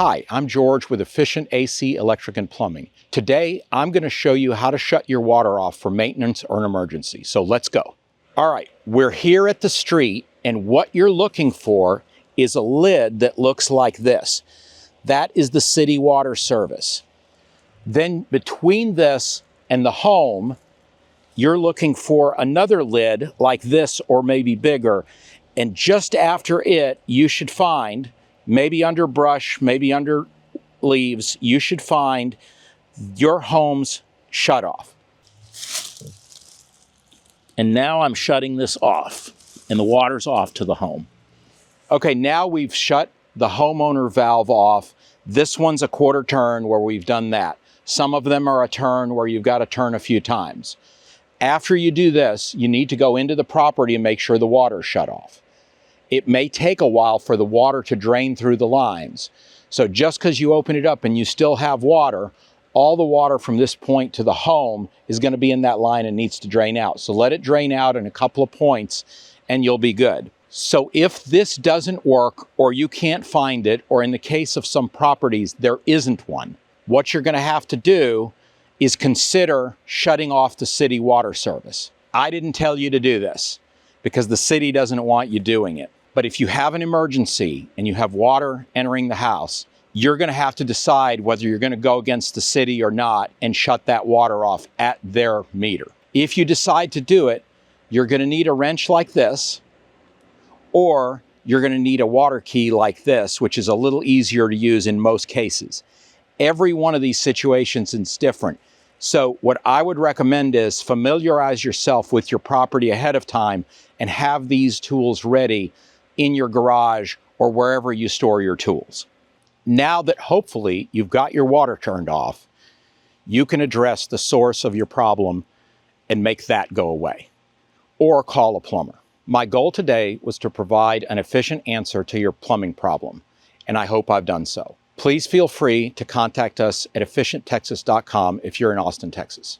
Hi, I'm George with Efficient AC Electric and Plumbing. Today, I'm going to show you how to shut your water off for maintenance or an emergency. So let's go. All right, we're here at the street, and what you're looking for is a lid that looks like this. That is the city water service. Then between this and the home, you're looking for another lid like this or maybe bigger. And just after it, you should find, maybe under brush, maybe under leaves, you should find your home's shutoff. And now I'm shutting this off, and the water's off to the home. Okay, now we've shut the homeowner valve off. This one's a quarter turn where we've done that. Some of them are a turn where you've got to turn a few times. After you do this, you need to go into the property and make sure the water's shut off. It may take a while for the water to drain through the lines. So just because you open it up and you still have water, all the water from this point to the home is going to be in that line and needs to drain out. So let it drain out in a couple of points and you'll be good. So if this doesn't work, or you can't find it, or in the case of some properties, there isn't one, what you're going to have to do is consider shutting off the city water service. I didn't tell you to do this because the city doesn't want you doing it. But if you have an emergency and you have water entering the house, you're going to have to decide whether you're going to go against the city or not and shut that water off at their meter. If you decide to do it, you're going to need a wrench like this, or you're going to need a water key like this, which is a little easier to use in most cases. Every one of these situations is different. So what I would recommend is familiarize yourself with your property ahead of time and have these tools ready in your garage or wherever you store your tools. Now that hopefully you've got your water turned off, you can address the source of your problem and make that go away, or call a plumber. My goal today was to provide an efficient answer to your plumbing problem, and I hope I've done so. Please feel free to contact us at efficienttexas.com if you're in Austin, Texas.